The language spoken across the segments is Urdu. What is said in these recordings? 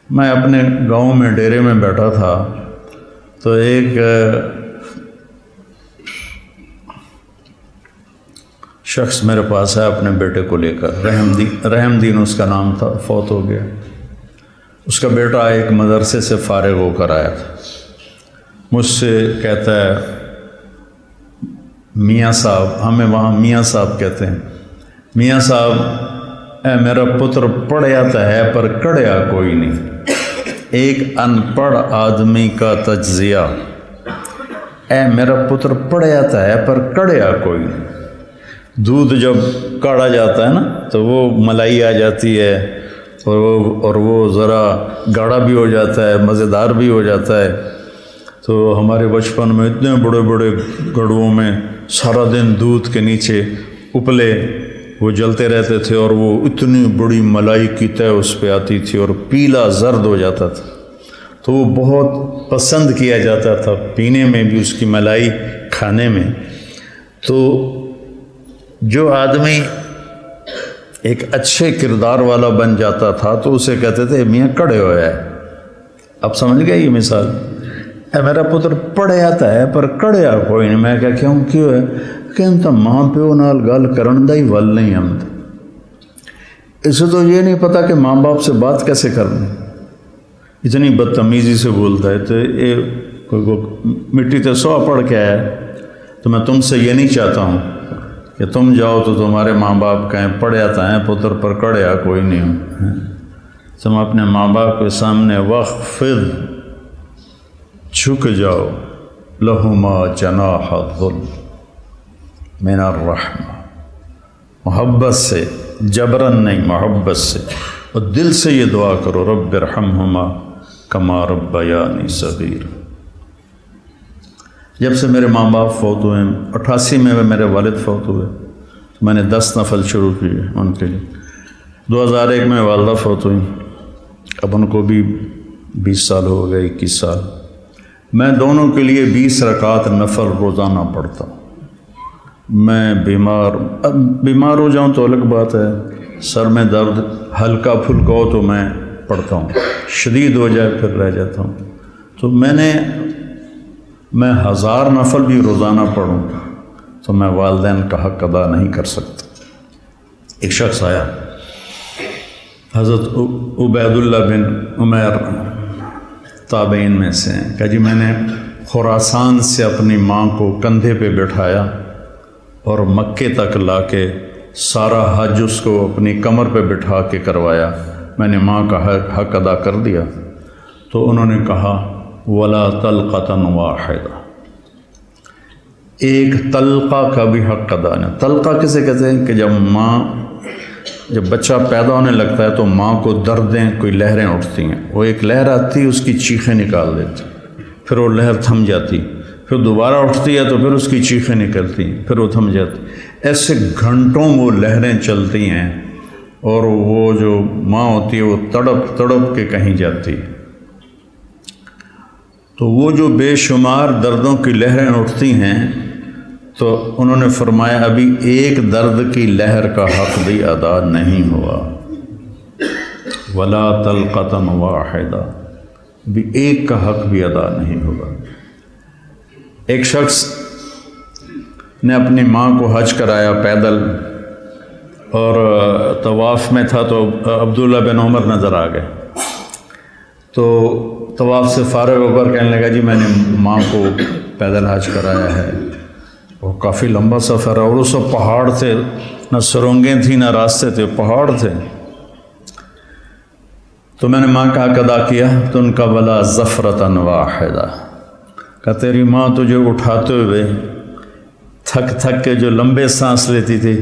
میں اپنے گاؤں میں ڈیرے میں بیٹھا تھا تو ایک شخص میرے پاس آیا اپنے بیٹے کو لے کر، رحم دین اس کا نام تھا، فوت ہو گیا۔ اس کا بیٹا ایک مدرسے سے فارغ ہو کر آیا تھا، مجھ سے کہتا ہے میاں صاحب، ہمیں وہاں میاں صاحب کہتے ہیں، میاں صاحب اے میرا پتر پڑھیا تو ہے پر کڑیا کوئی نہیں، ایک ان پڑھ آدمی کا تجزیہ، اے میرا پتر پڑھیا تو ہے پر کڑیا کوئی نہیں۔ دودھ جب کاڑا جاتا ہے نا تو وہ ملائی آ جاتی ہے اور وہ ذرا گاڑھا بھی ہو جاتا ہے، مزیدار بھی ہو جاتا ہے۔ تو ہمارے بچپن میں اتنے بڑے بڑے گڑھوں میں سارا دن دودھ کے نیچے اپلے وہ جلتے رہتے تھے اور وہ اتنی بڑی ملائی کی تہ اس پہ آتی تھی اور پیلا زرد ہو جاتا تھا، تو وہ بہت پسند کیا جاتا تھا پینے میں بھی، اس کی ملائی کھانے میں۔ تو جو آدمی ایک اچھے کردار والا بن جاتا تھا تو اسے کہتے تھے میاں کڑے ہویا ہے۔ اب سمجھ گئے یہ مثال؟ اے میرا پتر پڑھے آتا ہے پر کڑیا کوئی نہیں۔ میں کیوں ہے کہ انتا ماں پیو نال گل کرن دا ہی ول نہیں ہم، اسے تو یہ نہیں پتا کہ ماں باپ سے بات کیسے کرنی، اتنی بدتمیزی سے بولتا ہے۔ تو یہ مٹی تے سو پڑھ کے آیا، تو میں تم سے یہ نہیں چاہتا ہوں کہ تم جاؤ تو تمہارے ماں باپ کہیں پڑھے آتا ہے پتر پر کڑیا کوئی نہیں ہوں۔ تم اپنے ماں باپ کے سامنے وخفض، جھک جاؤ، لہما جناح الذل من الرحمہ، محبت سے، جبرن نہیں، محبت سے، اور دل سے یہ دعا کرو رب ارحمہما کما ربیانی صغیرا۔ جب سے میرے ماں باپ فوت ہوئے، 88 میں میرے والد فوت ہوئے، میں نے 10 نفل شروع کیے ان کے لیے۔ 2001 میں والدہ فوت ہوئی، اب ان کو بھی 20 سال ہو گئے، 21 سال۔ میں دونوں کے لیے 20 رکعت نفل روزانہ پڑھتا ہوں۔ میں بیمار ہو جاؤں تو الگ بات ہے، سر میں درد ہلکا پھلکا ہو تو میں پڑھتا ہوں، شدید ہو جائے پھر رہ جاتا ہوں۔ تو میں 1000 نفل بھی روزانہ پڑھوں تو میں والدین کا حق ادا نہیں کر سکتا۔ ایک شخص آیا، حضرت عبید اللہ بن عمیر تابعین میں سے ہیں، کہ جی میں نے خراسان سے اپنی ماں کو کندھے پہ بٹھایا اور مکے تک لا کے سارا حج اس کو اپنی کمر پہ بٹھا کے کروایا، میں نے ماں کا حق ادا کر دیا۔ تو انہوں نے کہا ولا طلقۃ واحدہ، ایک طلقہ کا بھی حق ادا نہیں۔ طلقہ کسے کہتے ہیں کہ جب بچہ پیدا ہونے لگتا ہے تو ماں کو دردیں، کوئی لہریں اٹھتی ہیں، وہ ایک لہر آتی ہے، اس کی چیخیں نکال دیتی، پھر وہ لہر تھم جاتی، پھر دوبارہ اٹھتی ہے تو پھر اس کی چیخیں نکلتی ہیں، پھر وہ تھم جاتی۔ ایسے گھنٹوں وہ لہریں چلتی ہیں اور وہ جو ماں ہوتی ہے وہ تڑپ تڑپ کے کہیں جاتی ہے۔ تو وہ جو بے شمار دردوں کی لہریں اٹھتی ہیں، تو انہوں نے فرمایا ابھی ایک درد کی لہر کا حق بھی ادا نہیں ہوا، ولا طلقۃ واحدہ، بھی ایک کا حق بھی ادا نہیں ہوگا۔ ایک شخص نے اپنی ماں کو حج کرایا پیدل، اور طواف میں تھا تو عبداللہ بن عمر نظر آ گئے، تو طواف سے فارغ ہو کر کہنے لگا جی میں نے ماں کو پیدل حج کرایا ہے۔ وہ کافی لمبا سفر ہے اور اس وقت پہاڑ تھے، نہ سرنگیں تھیں نہ راستے تھے، پہاڑ تھے۔ تو میں نے ماں کا حق ادا کیا، تو ان کا ولا ظفرۃ واحدہ، کہ تیری ماں تجھے اٹھاتے ہوئے تھک تھک کے جو لمبے سانس لیتی تھی،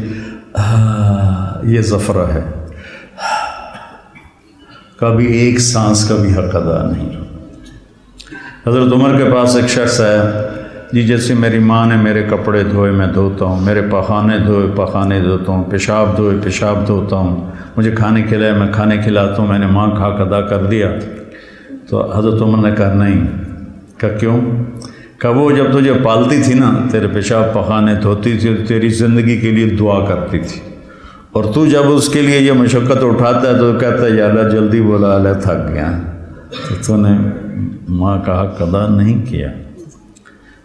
یہ ظفرہ ہے، کبھی ایک سانس کا بھی حق ادا نہیں۔ حضرت عمر کے پاس ایک شخص آیا، جی جیسے میری ماں نے میرے کپڑے دھوئے میں دھوتا ہوں، میرے پخانے دھوئے پخانے دھوتا ہوں، پیشاب دھوئے پیشاب دھوتا ہوں، مجھے کھانے کھلائے میں کھانے کھلاتا ہوں، میں نے ماں کا حق ادا کر دیا۔ تو حضرت عمر نے کہا نہیں۔ کہ کیوں؟ کہ وہ جب تجھے پالتی تھی نا، تیرے پیشاب پخانے دھوتی تھی، تیری زندگی کے لیے دعا کرتی تھی، اور تو جب اس کے لیے یہ مشقت اٹھاتا ہے تو کہتا ہے یا اللہ جلدی بولا، اللہ تھک گیا۔ تو نے ماں کا حق ادا نہیں کیا.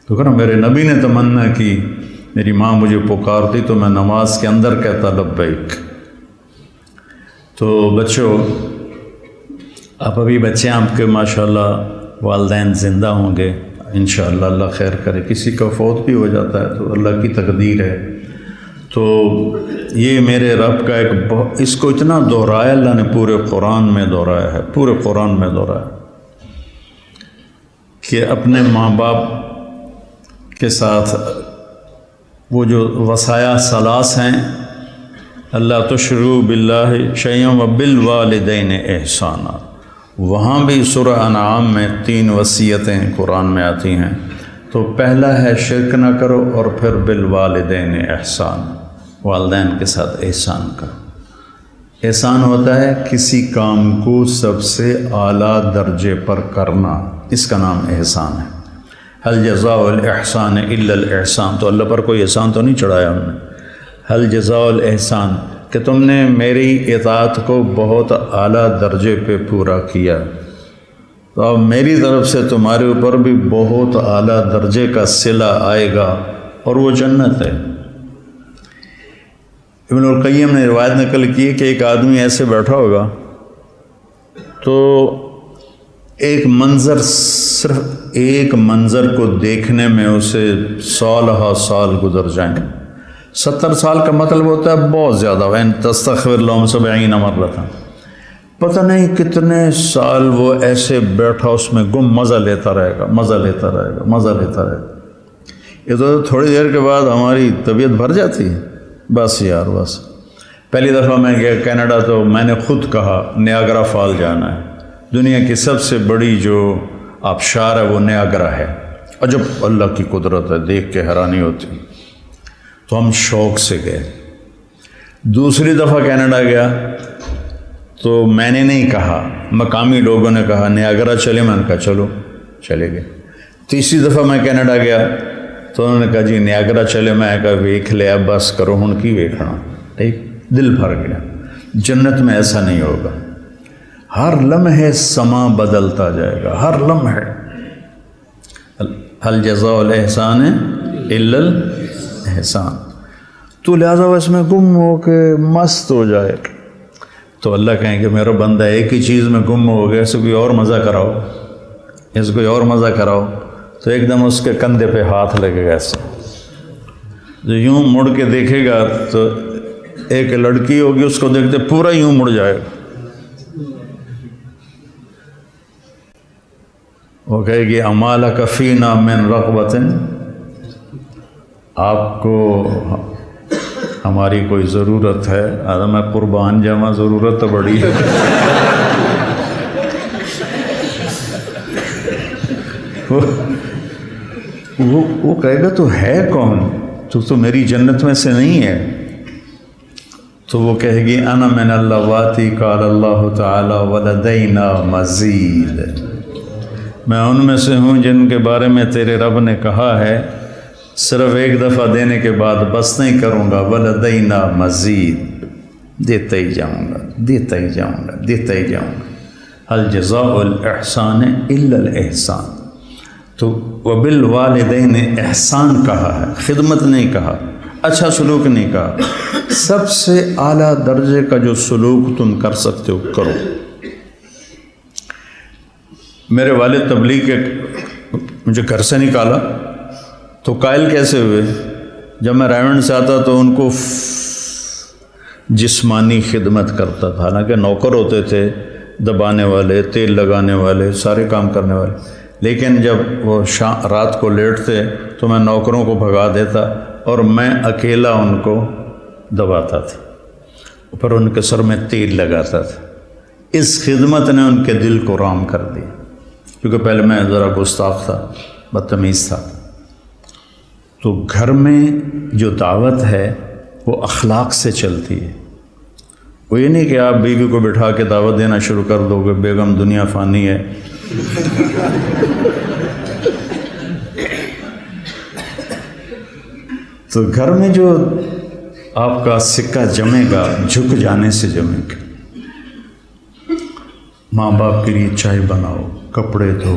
تو کہا میرے نبی نے تمنا کی میری ماں مجھے پکارتی تو میں نماز کے اندر کہتا لبیک. تو بچوں آپ ابھی بچے آپ کے ماشاءاللہ والدین زندہ ہوں گے انشاءاللہ، اللہ خیر کرے. کسی کا فوت بھی ہو جاتا ہے تو اللہ کی تقدیر ہے. تو یہ میرے رب کا ایک اس کو اتنا دہرایا اللہ نے، پورے قرآن میں دہرایا ہے، پورے قرآن میں دہرایا کہ اپنے ماں باپ کے ساتھ وہ جو وصایا ثلاث ہیں، اللہ تشرکوا باللہ شیئا وبالوالدین احسانا. وہاں بھی سورہ انعام میں 3 وصیتیں قرآن میں آتی ہیں. تو پہلا ہے شرک نہ کرو، اور پھر بالوالدین احسان، والدین کے ساتھ احسان کرو. احسان ہوتا ہے کسی کام کو سب سے اعلیٰ درجے پر کرنا، اس کا نام احسان ہے. هل جزاء الاحسان الا الاحسان. تو اللہ پر کوئی احسان تو نہیں چڑھایا ہم نے. هل جزاء الاحسان کہ تم نے میری اطاعت کو بہت اعلیٰ درجے پہ پورا کیا، تو اب میری طرف سے تمہارے اوپر بھی بہت اعلیٰ درجے کا صلہ آئے گا، اور وہ جنت ہے. ابن القیم نے روایت نقل کی کہ ایک آدمی ایسے بیٹھا ہوگا تو ایک منظر، صرف ایک منظر کو دیکھنے میں اسے سالہ سال گزر جائیں. 70 سال کا مطلب ہوتا ہے بہت زیادہ. وَإِن تَسْتَغْفِرْ لَهُمْ 70 مرة. پتہ نہیں کتنے سال وہ ایسے بیٹھا اس میں گم مزہ لیتا رہے گا، مزہ لیتا رہے گا، مزہ لیتا رہے گا. یہ تو تھوڑی دیر کے بعد ہماری طبیعت بھر جاتی ہے. بس یار بس. پہلی دفعہ میں گیا کینیڈا تو میں نے خود کہا نیاگرا فال جانا ہے. دنیا کی سب سے بڑی جو آبشار ہے وہ نیاگرا ہے. عجب اللہ کی قدرت ہے، دیکھ کے حیرانی ہوتی. تو ہم شوق سے گئے. دوسری دفعہ کینیڈا گیا تو میں نے نہیں کہا، مقامی لوگوں نے کہا نیاگرا چلے. میں نے کہا چلو، چلے گئے. تیسری دفعہ میں کینیڈا گیا تو انہوں نے کہا جی نیاگرا چلے. میں کہا ویکھ لیا، بس کرو ہن کی ویکھنا. ٹھیک، دل بھر گیا. جنت میں ایسا نہیں ہوگا. ہر لمحے سما بدلتا جائے گا، ہر لمحے. هل جزاء الاحسان الا الاحسان. تو لہٰذا اس میں گم ہو کے مست ہو جائے تو اللہ کہیں کہ میرا بندہ ایک ہی چیز میں گم ہو گیا، اسے کوئی اور مزہ کراؤ، اسے کوئی اور مزہ کراؤ. تو ایک دم اس کے کندھے پہ ہاتھ لگے گا. ایسے جو یوں مڑ کے دیکھے گا تو ایک لڑکی ہوگی، اس کو دیکھتے پورا یوں مڑ جائے گا. وہ کہے گی امالک فینا من رغبت. آپ کو ہماری کوئی ضرورت ہے؟ میں قربان جاواں، ضرورت تو بڑی ہے. وہ کہے گا تو ہے کون؟ تو میری جنت میں سے نہیں ہے. تو وہ کہے گی انا من اللواتی قال اللہ تعالی ولدینا مزید. میں ان میں سے ہوں جن کے بارے میں تیرے رب نے کہا ہے صرف ایک دفعہ دینے کے بعد بس نہیں کروں گا. ولدینا مزید، دیتا ہی جاؤں گا، دیتا ہی جاؤں گا، دیتا ہی جاؤں گا. هل جزاء الاحسان الا الاحسان. تو وبالوالدین احسان کہا ہے، خدمت نہیں کہا، اچھا سلوک نہیں کہا. سب سے اعلیٰ درجے کا جو سلوک تم کر سکتے ہو کرو. میرے والد تبلیغ کے مجھے گھر سے نکالا تو قائل کیسے ہوئے؟ جب میں رائمنڈ سے آتا تو ان کو جسمانی خدمت کرتا تھا. حالانکہ نوکر ہوتے تھے، دبانے والے، تیل لگانے والے، سارے کام کرنے والے. لیکن جب وہ رات کو لیٹتے تو میں نوکروں کو بھگا دیتا اور میں اکیلا ان کو دباتا تھا، پھر ان کے سر میں تیل لگاتا تھا. اس خدمت نے ان کے دل کو رام کر دیا، کیونکہ پہلے میں ذرا گستاخ تھا، بدتمیز تھا. تو گھر میں جو دعوت ہے وہ اخلاق سے چلتی ہے. وہ یہ نہیں کہ آپ بیوی کو بٹھا کے دعوت دینا شروع کر دو گے، بیگم دنیا فانی ہے. تو گھر میں جو آپ کا سکہ جمے گا جھک جانے سے جمے گا. ماں باپ کے لیے چائے بناؤ، کپڑے دھو،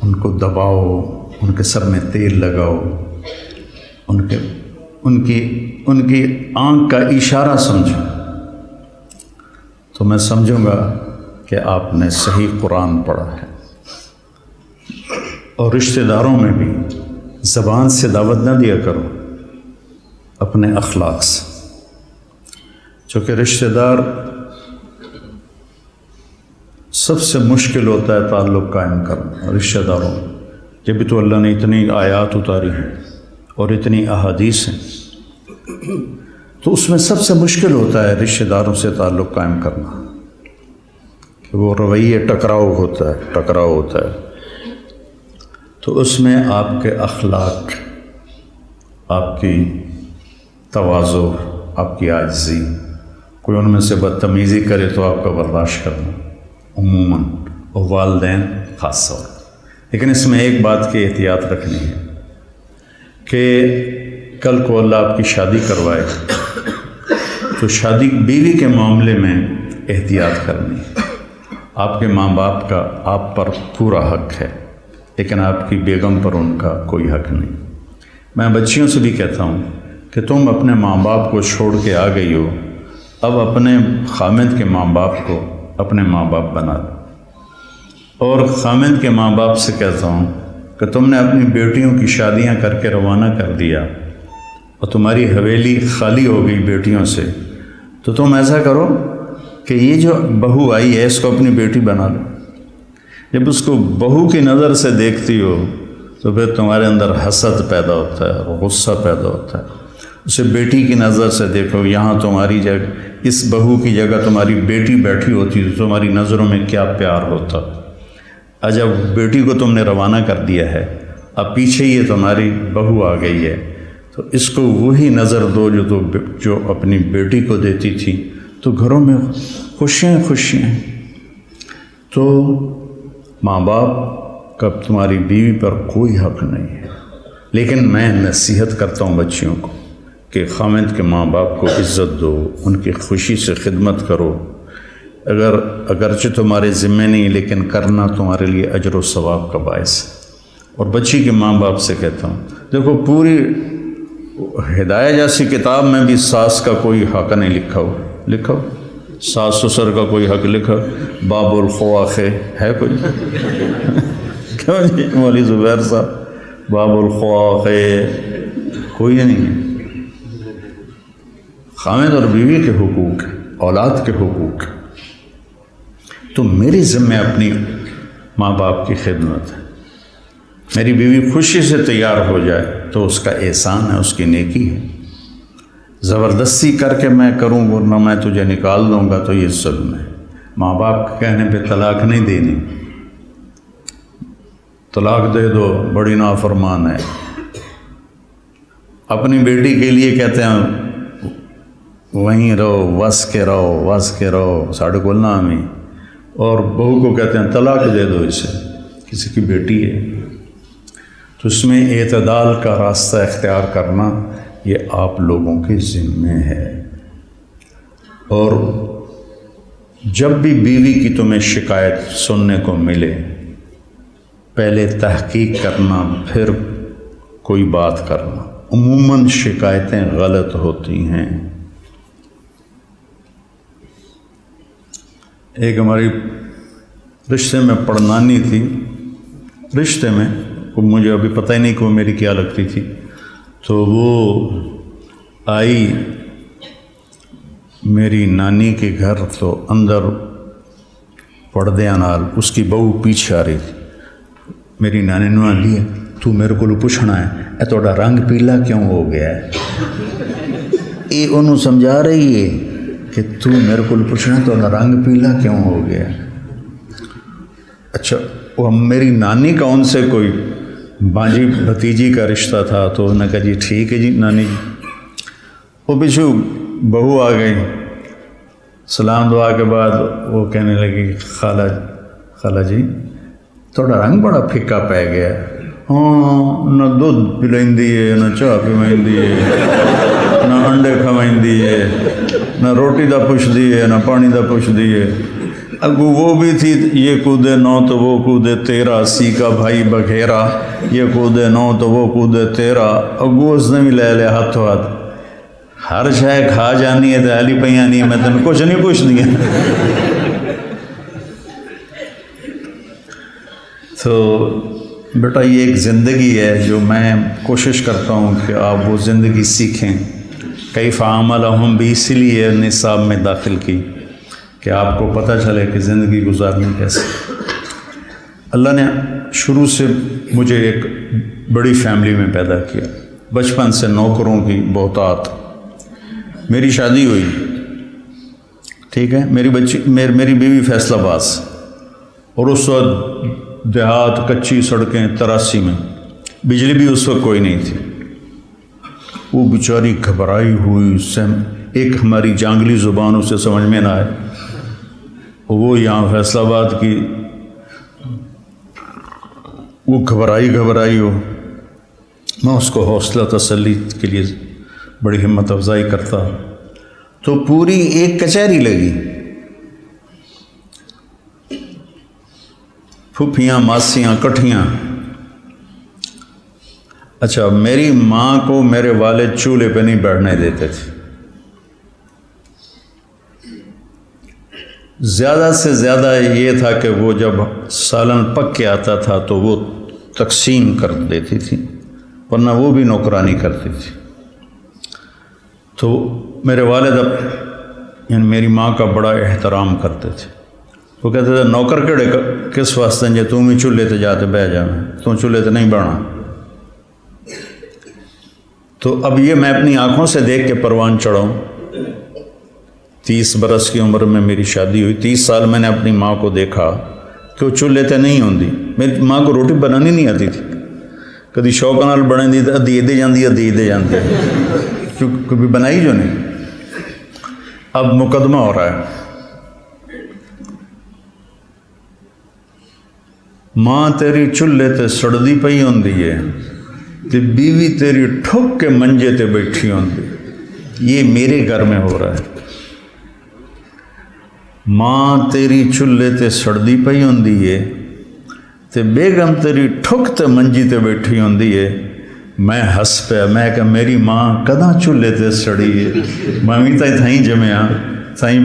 ان کو دباؤ، ان کے سر میں تیل لگاؤ، ان کی آنکھ کا اشارہ سمجھو، تو میں سمجھوں گا کہ آپ نے صحیح قرآن پڑھا ہے۔ اور رشتہ داروں میں بھی زبان سے دعوت نہ دیا کرو، اپنے اخلاق سے، چونکہ رشتہ دار سب سے مشکل ہوتا ہے تعلق قائم کرنا رشتہ داروں میں۔ جب بھی تو اللہ نے اتنی آیات اتاری ہیں اور اتنی احادیث ہیں، تو اس میں سب سے مشکل ہوتا ہے رشتہ داروں سے تعلق قائم کرنا، کہ وہ رویے ٹکراؤ ہوتا ہے۔ تو اس میں آپ کے اخلاق، آپ کی تواضع، آپ کی عاجزی، کوئی ان میں سے بدتمیزی کرے تو آپ کا برداشت کرنا عموماً، اور والدین خاص طور۔ لیکن اس میں ایک بات کی احتیاط رکھنی ہے کہ کل کو اللہ آپ کی شادی کروائے تو شادی بیوی کے معاملے میں احتیاط کرنی ہے۔ آپ کے ماں باپ کا آپ پر پورا حق ہے، لیکن آپ کی بیگم پر ان کا کوئی حق نہیں۔ میں بچیوں سے بھی کہتا ہوں کہ تم اپنے ماں باپ کو چھوڑ کے آ گئی ہو، اب اپنے خامد کے ماں باپ کو اپنے ماں باپ بنا دو۔ اور خامد کے ماں باپ سے کہتا ہوں کہ تم نے اپنی بیٹیوں کی شادیاں کر کے روانہ کر دیا اور تمہاری حویلی خالی ہو گئی بیٹیوں سے، تو تم ایسا کرو کہ یہ جو بہو آئی ہے اس کو اپنی بیٹی بنا لو۔ جب اس کو بہو کی نظر سے دیکھتی ہو تو پھر تمہارے اندر حسد پیدا ہوتا ہے، غصہ پیدا ہوتا ہے۔ اسے بیٹی کی نظر سے دیکھو، یہاں تمہاری جگہ، اس بہو کی جگہ تمہاری بیٹی بیٹھی ہوتی تو تمہاری نظروں میں کیا پیار ہوتا۔ جب بیٹی کو تم نے روانہ کر دیا ہے، اب پیچھے یہ تمہاری بہو آ گئی ہے، تو اس کو وہی نظر دو جو اپنی بیٹی کو دیتی تھی، تو گھروں میں خوشیاں۔ تو ماں باپ کا تمہاری بیوی پر کوئی حق نہیں ہے، لیکن میں نصیحت کرتا ہوں بچیوں کو کہ خامد کے ماں باپ کو عزت دو، ان کی خوشی سے خدمت کرو، اگرچہ تمہارے ذمے نہیں، لیکن کرنا تمہارے لیے اجر و ثواب کا باعث ہے۔ اور بچی کے ماں باپ سے کہتا ہوں، دیکھو پوری ہدایہ جیسی کتاب میں بھی ساس کا کوئی حق نہیں لکھا ہو، ساس سسر کا کوئی حق لکھا، باب الخواخ ہے کوئی؟ کیوں جی مولوی زبیر صاحب، باب الخواخ کوئی نہیں ہے۔ خامد اور بیوی کے حقوق، اولاد کے حقوق، تو میری ذمہ اپنی ماں باپ کی خدمت ہے۔ میری بیوی خوشی سے تیار ہو جائے تو اس کا احسان ہے، اس کی نیکی ہے۔ زبردستی کر کے میں کروں ورنہ میں تجھے نکال دوں گا تو یہ ظلم ہے۔ ماں باپ کے کہنے پہ طلاق نہیں دینی، طلاق دے دو بڑی نافرمان ہے۔ اپنی بیٹی کے لیے کہتے ہیں وہیں رہو، وس کے رہو ساڑھے کو نامی، اور بہو کو کہتے ہیں طلاق دے دو اسے، کسی کی بیٹی ہے۔ تو اس میں اعتدال کا راستہ اختیار کرنا یہ آپ لوگوں کے ذمے ہے۔ اور جب بھی بیوی کی تمہیں شکایت سننے کو ملے، پہلے تحقیق کرنا، پھر کوئی بات کرنا۔ عموماً شکایتیں غلط ہوتی ہیں۔ ایک ہماری رشتے میں پڑنانی تھی، رشتے میں مجھے ابھی پتہ ہی نہیں کہ وہ میری کیا لگتی تھی، تو وہ آئی میری نانی کے گھر، تو اندر پردے نال اس کی بہو پیچھے آ رہی تھی۔ میری نانی نے آندی ہے تو میرے کو پوچھنا ہے اے تھوڑا رنگ پیلا کیوں ہو گیا ہے؟ یہ انہوں سمجھا رہی ہے کہ تو میرے کو پوچھنا تھوڑا رنگ پیلا کیوں ہو گیا ہے۔ اچھا، وہ میری نانی کا ان سے کوئی بانجی بھتیجی کا رشتہ تھا، تو انہوں نے کہا جی ٹھیک ہے جی نانی جی۔ وہ پیچھو بہو آ گئی، سلام دعا کے بعد وہ کہنے لگی خالہ جی تھوڑا رنگ بڑا پھکا پی گیا، ہاں نہ دودھ پلائندی ہے، نہ چاہ پیوائندی ہے، نہ انڈے کھوائندی ہے، نہ روٹی دا پوچھدی ہے، نہ پانی دا پوچھدی ہے۔ اگو وہ بھی تھی، یہ کودے 9 تو وہ کودے 13، سی کا بھائی بگھیرا، یہ کودے 9 تو وہ کودے 13، اگو اس نے بھی لے لیا ہاتھوں ہاتھ، ہر شے کھا جانی ہے تو ہلی پہ آنی ہے، میں تین کچھ نہیں پوچھ دیا۔ تو بیٹا یہ ایک زندگی ہے جو میں کوشش کرتا ہوں کہ آپ وہ زندگی سیکھیں۔ کیف عاملہم بھی اسی لیے نصاب میں داخل کی کہ آپ کو پتہ چلے کہ زندگی گزارنی کیسے۔ اللہ نے شروع سے مجھے ایک بڑی فیملی میں پیدا کیا، بچپن سے نوکروں کی بہتات، میری شادی ہوئی، ٹھیک ہے، میری بیوی فیصل آباد، اور اس وقت دیہات، کچی سڑکیں، 83 میں بجلی بھی اس وقت کوئی نہیں تھی۔ وہ بیچاری گھبرائی ہوئی، ایک ہماری جانگلی زبان اسے سمجھ میں نہ آئے، وہ یہاں فیصل آباد کی، وہ گھبرائی ہو، میں اس کو حوصلہ تسلی کے لیے بڑی ہمت افزائی کرتا، تو پوری ایک کچہری لگی، پھوپھیاں ماسیاں کٹھیاں۔ اچھا، میری ماں کو میرے والد چولہے پہ نہیں بیٹھنے دیتے تھے، زیادہ سے زیادہ یہ تھا کہ وہ جب سالن پک کے آتا تھا تو وہ تقسیم کر دیتی تھی، ورنہ وہ بھی نوکرانی کرتی تھی۔ تو میرے والد یعنی میری ماں کا بڑا احترام کرتے تھے، وہ کہتے تھے نوکر کیڑے کس واسطے جے تم ہی چولہے تے جاتے بہ جانا، تم چولہے تے نہیں بہنا۔ تو اب یہ میں اپنی آنکھوں سے دیکھ کے پروان چڑھا ہوں۔ 30 برس کی عمر میں میری شادی ہوئی، 30 سال میں نے اپنی ماں کو دیکھا کہ وہ چولہے تے نہیں ہوندی۔ میری ماں کو روٹی بنانی نہیں آتی تھی، کدی شوق نال بنے دی تو ادھی ادھے جاندی کیوں کبھی بنائی جو نہیں۔ اب مقدمہ ہو رہا ہے، ماں تیری چولہے تے سڑدی پئی ہوندی ہے تے بیوی تیری ٹھک کے منجے تے بیٹھی ہوندی۔ یہ میرے گھر میں ہو رہا ہے، ماں تیری چولہے تے سڑدی پئی ہوندی ہے تے بیگم تیری ٹھک تے منجی تے بیٹھی ہوندی ہے۔ میں ہس پیا، میں کہ میری ماں کداں چولہے تے سڑی ہے، میں بھی تھائیں جمیا تھائیں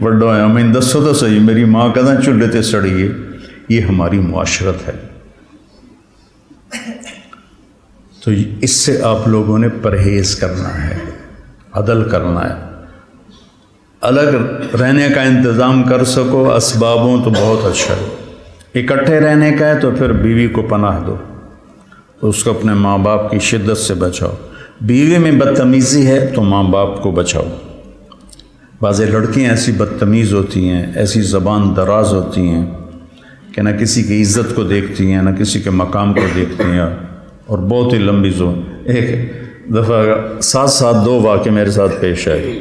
وڈا ہویا، میں دسو تو صحیح میری ماں کداں چولہے تے سڑی ہے۔ یہ ہماری معاشرت ہے، تو اس سے آپ لوگوں نے پرہیز کرنا ہے، عدل کرنا ہے، الگ رہنے کا انتظام کر سکو اسبابوں تو بہت اچھا ہے، اکٹھے رہنے کا ہے تو پھر بیوی کو پناہ دو، اس کو اپنے ماں باپ کی شدت سے بچاؤ، بیوی میں بدتمیزی ہے تو ماں باپ کو بچاؤ۔ بعض لڑکیاں ایسی بدتمیز ہوتی ہیں، ایسی زبان دراز ہوتی ہیں کہ نہ کسی کی عزت کو دیکھتی ہیں، نہ کسی کے مقام کو دیکھتی ہیں، اور بہت ہی لمبی زبان۔ ایک دفعہ ساتھ 2 واقعے میرے ساتھ پیش آئے۔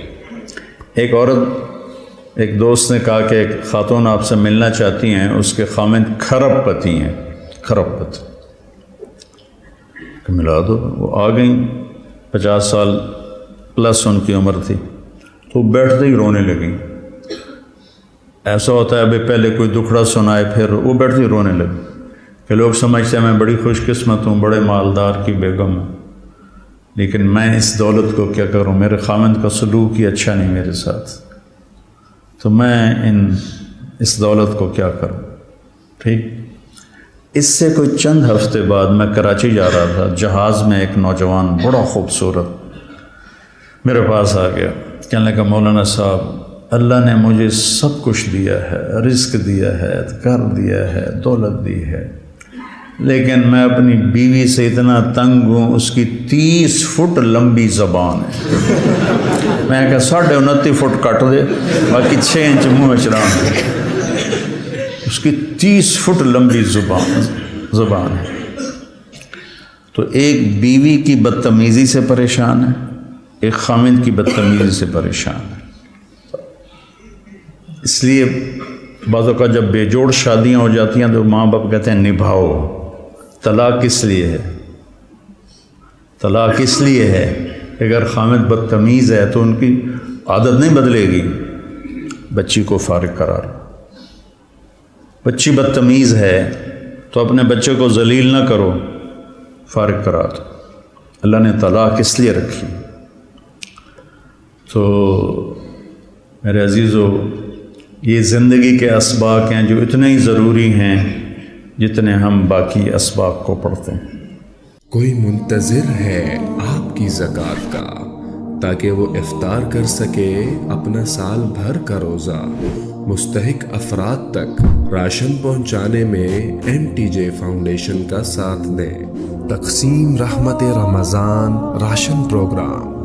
ایک عورت، ایک دوست نے کہا کہ ایک خاتون آپ سے ملنا چاہتی ہیں، اس کے خامند کھرب پتی ہیں، کھرب پتی، کہ ملا دو۔ وہ آ گئیں، 50 سال پلس ان کی عمر تھی، تو بیٹھتے ہی رونے لگیں۔ ایسا ہوتا ہے ابھی پہلے کوئی دکھڑا سنائے پھر وہ بیٹھتے ہی رونے لگے کہ لوگ سمجھتے ہیں میں بڑی خوش قسمت ہوں، بڑے مالدار کی بیگم ہوں، لیکن میں اس دولت کو کیا کروں، میرے خامند کا سلوک ہی اچھا نہیں میرے ساتھ، تو میں اس دولت کو کیا کروں۔ ٹھیک، اس سے کوئی چند ہفتے بعد میں کراچی جا رہا تھا، جہاز میں ایک نوجوان بڑا خوبصورت میرے پاس آ گیا، کہنے لگا مولانا صاحب اللہ نے مجھے سب کچھ دیا ہے، رزق دیا ہے، گھر دیا ہے، دولت دی ہے، لیکن میں اپنی بیوی سے اتنا تنگ ہوں، اس کی 30 فٹ لمبی زبان ہے۔ میں کہا 29.5 فٹ کٹ دے، باقی 6 انچ منہ میں چڑھانا۔ اس کی 30 فٹ لمبی زبان ہے۔ تو ایک بیوی کی بدتمیزی سے پریشان ہے، ایک خامند کی بدتمیزی سے پریشان ہے۔ اس لیے بعض اوقات جب بے جوڑ شادیاں ہو جاتی ہیں تو ماں باپ کہتے ہیں نبھاؤ۔ طلاق کس لیے ہے؟ طلاق اس لیے ہے اگر خامد بدتمیز ہے تو ان کی عادت نہیں بدلے گی، بچی کو فارغ قرار۔ بچی بدتمیز ہے تو اپنے بچے کو ذلیل نہ کرو، فارغ کرا دو۔ اللہ نے طلاق اس لیے رکھی۔ تو میرے عزیزو، یہ زندگی کے اسباق ہیں جو اتنے ہی ضروری ہیں جتنے ہم باقی اسباق کو پڑھتے ہیں۔ کوئی منتظر ہے آپ کی زکوٰۃ کا تاکہ وہ افطار کر سکے اپنا سال بھر کا روزہ۔ مستحق افراد تک راشن پہنچانے میں MTJ فاؤنڈیشن کا ساتھ دیں۔ تقسیم رحمت رمضان راشن پروگرام